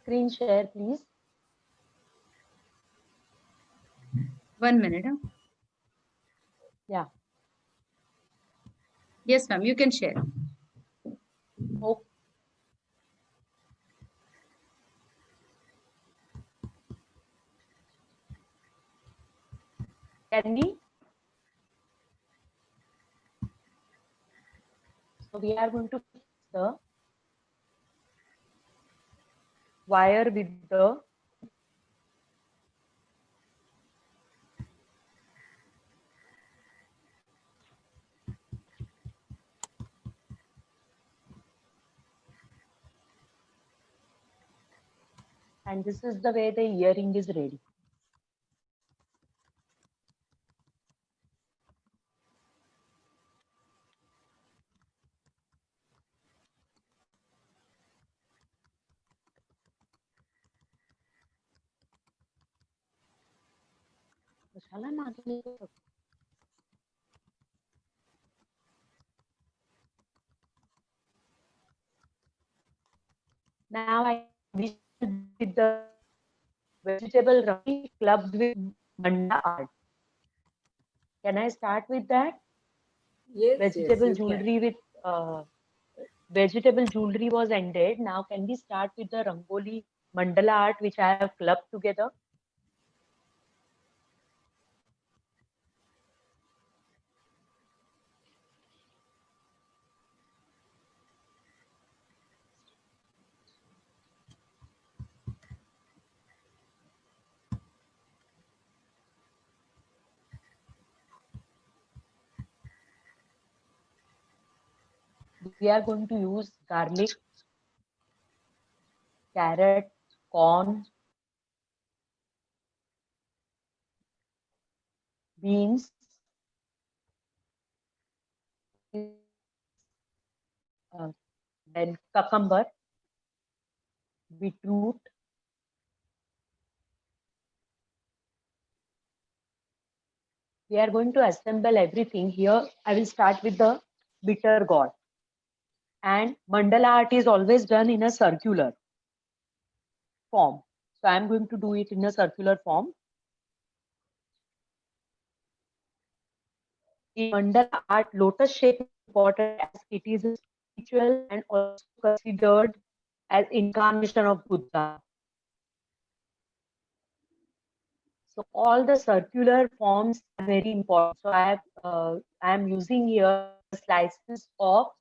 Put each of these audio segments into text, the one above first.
screen share, please. 1 minute. Huh? Yeah. Yes, ma'am, you can share. Okay. Can we? So we are going to fix the wire with the and this is the way the earring is ready. कशाला मागे येतो? Now I wish with the vegetable rugby clubbed with manda art. Can I start with that? Yes, Vegetable yes, you can. jewelry with vegetable jewelry was ended. Now can we start with the rangoli mandala art which I have clubbed together? We are going to use garlic, carrot, corn, beans, then cucumber, beetroot, we are going to assemble everything here. I will start with the bitter gourd. And mandala art is always done in a circular form. So I am going to do it in a circular form. In mandala art, lotus shape is important as it is a spiritual and also considered as incarnation of Buddha. So all the circular forms are very important. So I am using here slices of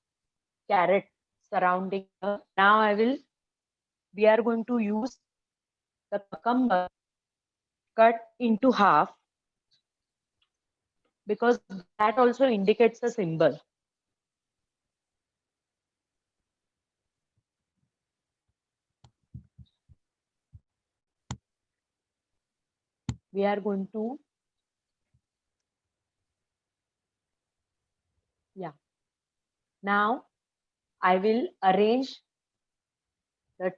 carrot surrounding her. Now we are going to use the cucumber cut into half because that also indicates a symbol. We are going to, yeah. Now I will arrange the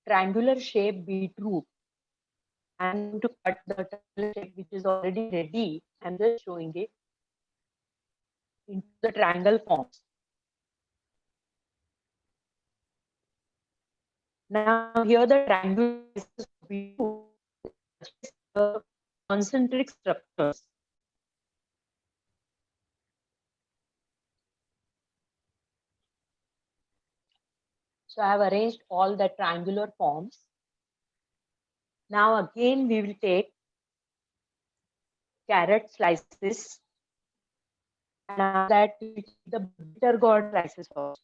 triangular shape beetroot. I'm going to cut the triangular shape which is already ready. I'm just showing it into the triangle forms. Now here the triangular beetroot the concentric structures. So I have arranged all the triangular forms. Now again we will take carrot slices and after that we will take the bitter gourd slices also.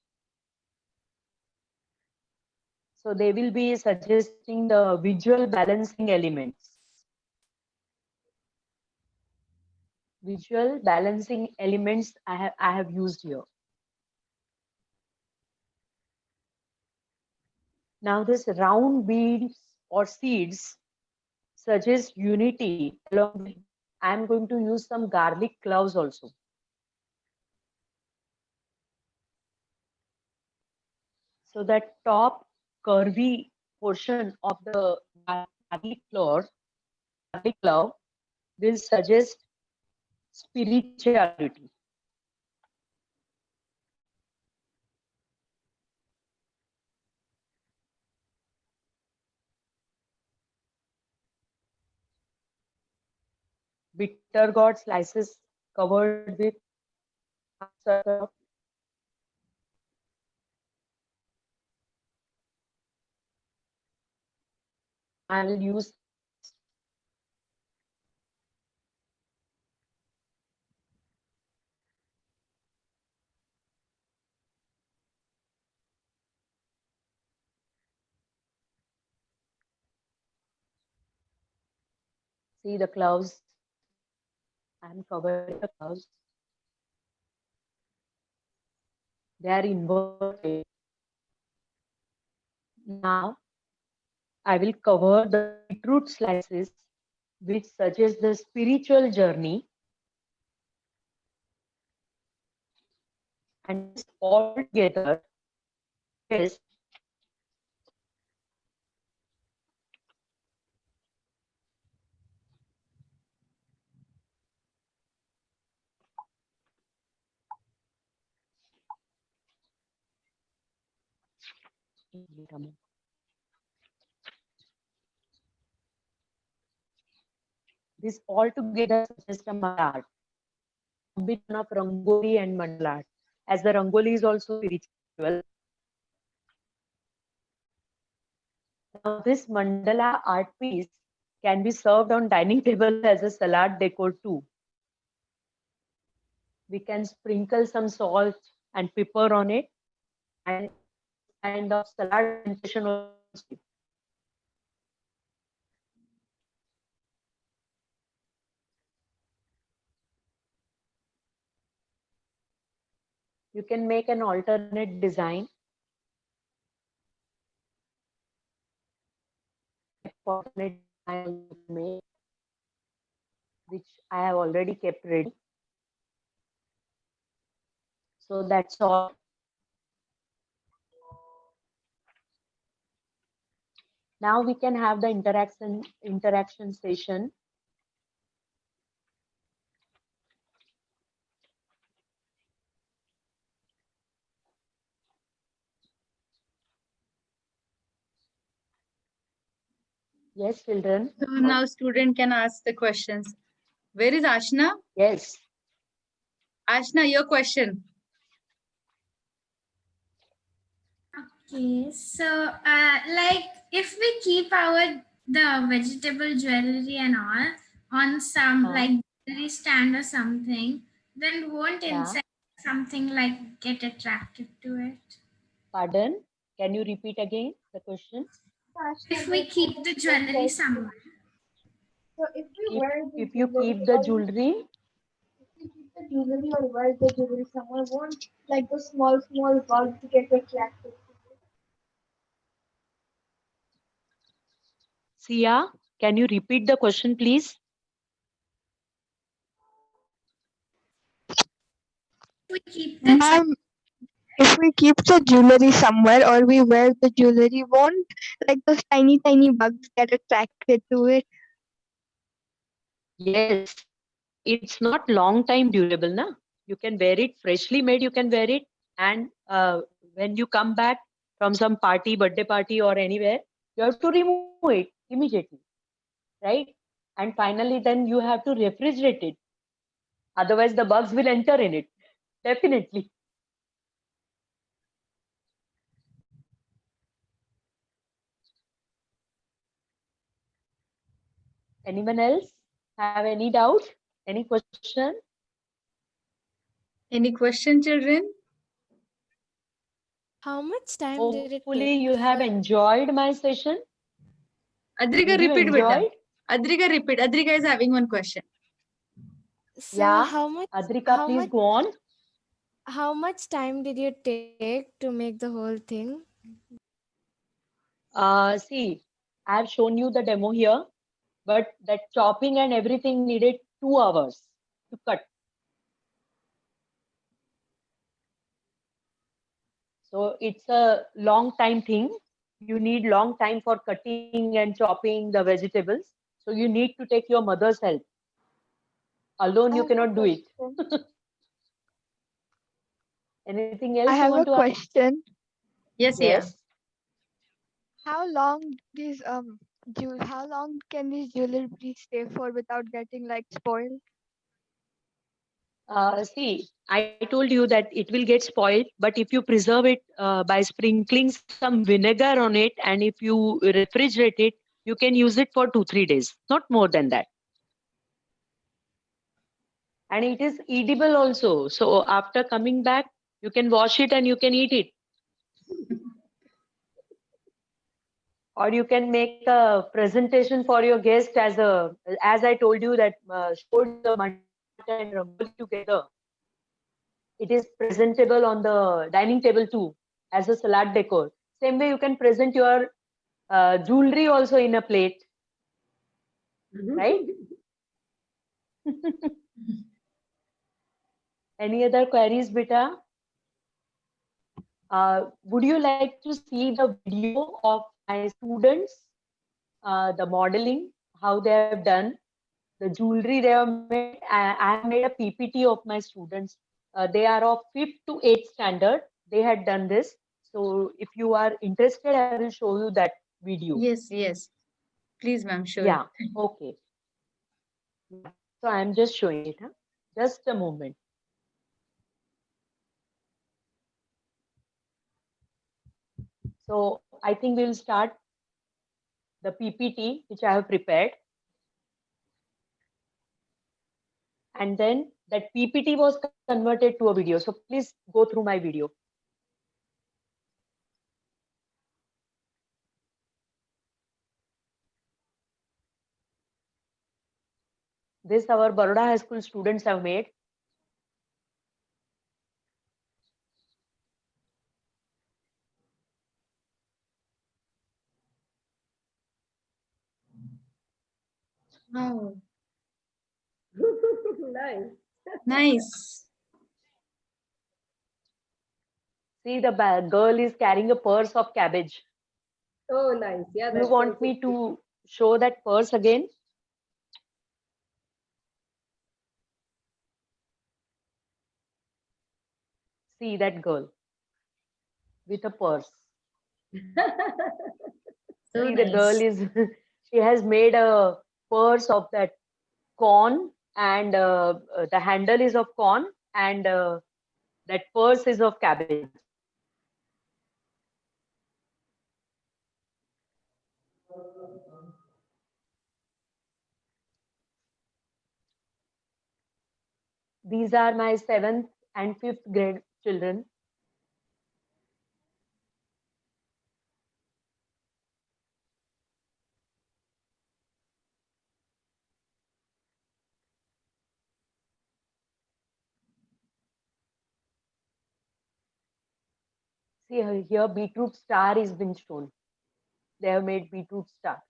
So they will be suggesting the visual balancing elements. Visual balancing elements I have used here. Now this round beads or seeds suggest unity along with I am going to use some garlic cloves also. So that top curvy portion of the garlic clove will suggest spirituality. bitter gourd slices covered with half circle of I will use see the clouds. I'm covering the clouds. They are inverted. Now I will cover the beetroot slices, which suggests the spiritual journey, and this all together is this all together suggests a mandala, combination of rangoli and mandala art, as the rangoli is also spiritual. Now, this mandala art piece can be served on dining table as a salad decor too. We can sprinkle some salt and pepper on it, and kind of salad presentation also. You can make an alternate design, alternate design you can make, which I have already kept ready. So that's all. Now we can have the interaction session. Yes, children. So now student can ask the questions. Where is Ashna? Yes. Ashna, your question. Okay, so like if we keep the vegetable jewelry and all on some like jewelry stand or something, then won't insect something like get attracted to it? Pardon? Can you repeat again the question? If we keep the jewelry somewhere. So if we wear the If you keep the jewelry, the jewelry or wear the jewelry somewhere, won't like the small bugs get attracted? Sia, can you repeat the question, please? We keep the Ma'am, if we keep the jewelry somewhere or we wear the jewelry, won't like those tiny bugs get attracted to it? Yes. It's not long time durable, na? You can wear it freshly made, you can wear it, and when you come back from some party, birthday party or anywhere, you have to remove it immediately, right? And finally then you have to refrigerate it, otherwise the bugs will enter in it, definitely. Anyone else have any doubt, any question? Any question, children? How much time did it Hopefully take? you have enjoyed my session. Adrika, Did you repeat, enjoy beta. it? Adrika, repeat. Adrika is having one question. So Yeah, how much Adrika, please go on. how much time did you take to make the whole thing? See, I have shown you the demo here, but that chopping and everything needed 2 hours to cut. So it's a long time thing. You need long time for cutting and chopping the vegetables. So you need to take your mother's help. Alone you cannot do it. Anything else I you have want a to ask? question. Yes, yeah. Yes. How long these How long can this jewelry stay for without getting like spoiled? See, I told you that it will get spoiled, but if you preserve it by sprinkling some vinegar on it and if you refrigerate it, you can use it for 2-3 days, not more than that. And it is edible also. So after coming back, you can wash it and you can eat it. Or you can make a presentation for your guest as I told you that showed the mutton and rangoli together. It is presentable on the dining table too, as a salad decor. Same way you can present your jewelry also in a plate, right? Any other queries, Beta? Would you like to see the video of my students, the modeling, how they have done, the jewelry they have made? I have made a PPT of my students. They are of 5th to 8th standard. They had done this. So if you are interested, I will show you that video. Yes, yes. Please, ma'am, sure. Yeah, okay. Yeah. So I'm just showing it. Huh? Just a moment. So I think we'll start the PPT which I have prepared. And then that PPT was converted to a video. So please go through my video. This our Baroda High School students have made. Wow, Nice. nice. See, the girl is carrying a purse of cabbage. Oh, nice. Yeah, Do you that's want me to show that purse again? See that girl with a purse. So See, the girl nice. is, she has made a purse of that corn and the handle is of corn and that purse is of cabbage. These are my 7th and 5th grade children. See here, beetroot star is been shown. They have made beetroot star.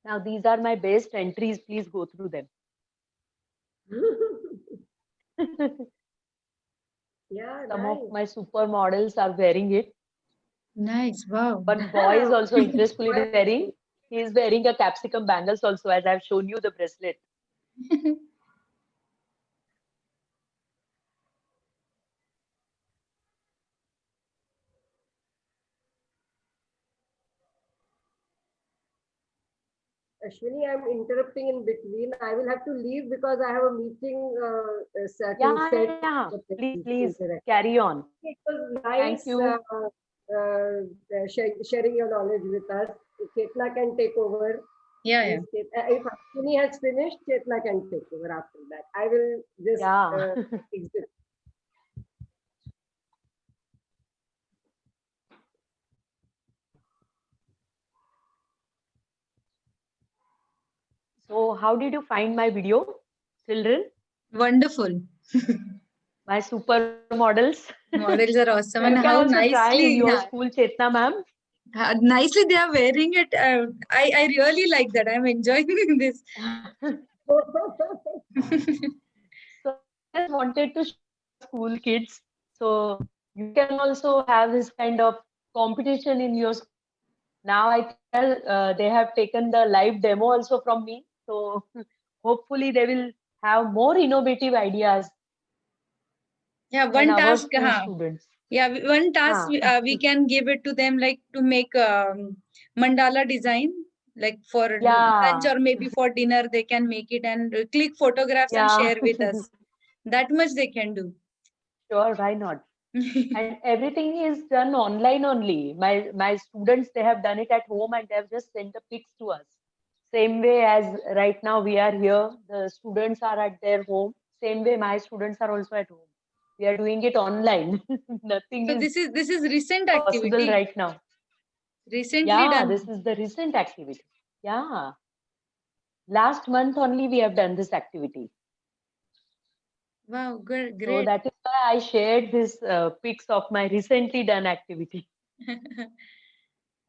Now these are my best entries. Please go through them. yeah, Some nice. of my supermodels are wearing it. Nice. Wow. One boy is also interestingly wearing. He is wearing a capsicum bangles also, as I've shown you the bracelet. Ashwini, I'm interrupting in between. I will have to leave because I have a meeting to Yeah, set. yeah. Please, please Interact. carry on. It was Thank nice you. sharing your knowledge with us. Chetna can take over. Yeah, yeah. If Ashwini has finished, Chetna can take over after that. I will just Yeah. exit. So how did you find my video, children? Wonderful. My super models? Models are awesome. You And can how also try in nicely, your school, Chetna ma'am. nicely they are wearing it. I really like that. I'm enjoying this. So I just wanted to show school kids. So you can also have this kind of competition in your school. Now I think they have taken the live demo also from me. So hopefully they will have more innovative ideas Yeah, than one our task. school students. Yeah, one task Huh. we can give it to them, like to make mandala design, like for lunch Yeah, or maybe for dinner. They can make it and click photographs and yeah. share with us. That much they can do. Sure, why not? And everything is done online only. My students, they have done it at home and they have just sent the pics to us. Same way as right now we are here, the students are at their home. Same way my students are also at home. We are doing it online. Nothing So is this is recent possible activity, right now. recently Yeah, done. this is the recent activity. Yeah, last month only we have done this activity. Wow, good, So great. that is why I shared this pics of my recently done activity.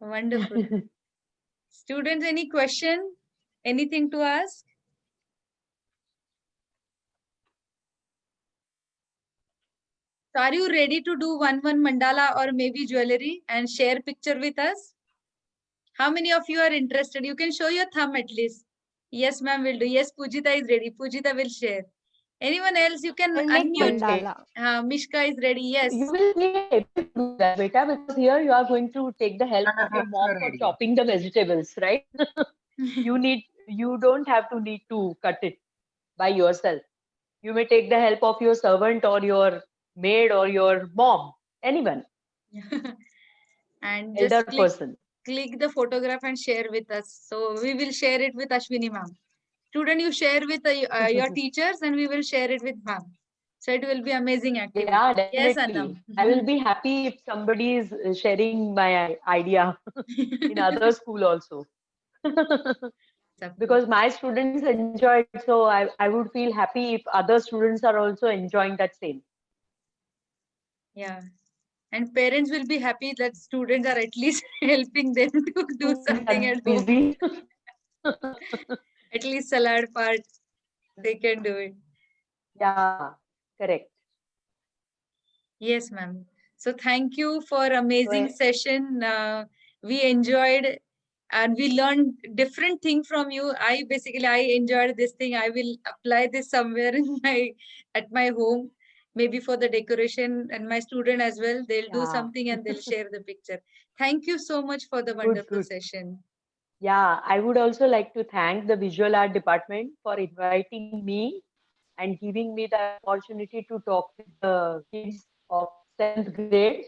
Wonderful. Students, any question? Anything to ask? So are you ready to do one mandala or maybe jewelry and share picture with us? How many of you are interested? You can show your thumb at least. Yes, ma'am, will do. Yes, Pujita is ready. Pujita will share. Anyone else, you can I'll make unmute. mandala. Mishka is ready. Yes. You will be able to do that, beta, because here you are going to take the help of your mom for chopping the vegetables, right? You don't have to need to cut it by yourself. You may take the help of your servant or your maid or your mom, anyone, And elder just person. click the photograph and share with us. So we will share it with Ashwini ma'am. Student, you share with your teachers and we will share it with ma'am. So it will be amazing activity. Yeah, Yes, definitely. Annam. I will be happy if somebody is sharing my idea in other school also. Because my students enjoy it, so I would feel happy if other students are also enjoying that same. Yeah. And parents will be happy that students are at least helping them to do something at home. Busy. At least salad part, they can do it. Yeah, correct. Yes, ma'am. So thank you for amazing So, session. We enjoyed and we learned different thing from you. I enjoyed this thing. I will apply this somewhere in at my home, maybe for the decoration, and my student as well. They'll do yeah, something and they'll share the picture. Thank you so much for the good, wonderful good. session. Yeah, I would also like to thank the visual art department for inviting me and giving me the opportunity to talk with the kids of 7th grade,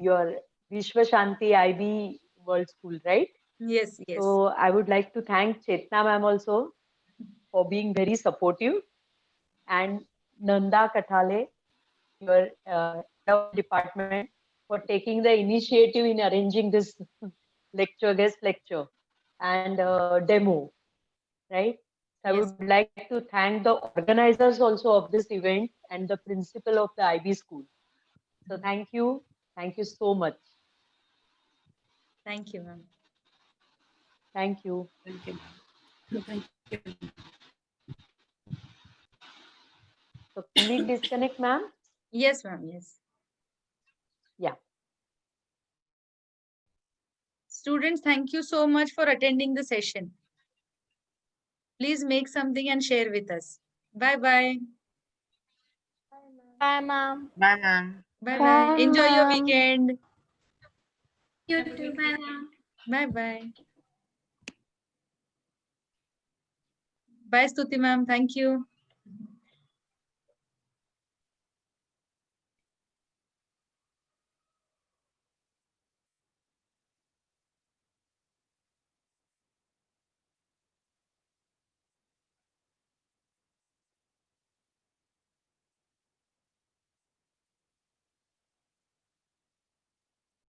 your Vishwa Shanti IB World School, right? Yes, yes. So I would like to thank Chetna ma'am also for being very supportive, and Nanda Kathale, your head of department, for taking the initiative in arranging this guest lecture and demo, right? I Yes. would like to thank the organizers also of this event and the principal of the IB school. So thank you. Thank you so much. Thank you, ma'am. Thank you. Thank you. Thank you. So can we disconnect, ma'am? Yes, ma'am. Yes. Yeah. Students, thank you so much for attending the session. Please make something and share with us. Bye-bye. Bye, ma'am. Bye, ma'am. Bye-bye. Bye, Enjoy your ma'am. weekend. You too. Bye now. Bye-bye. Bye, Stuti ma'am. Thank you.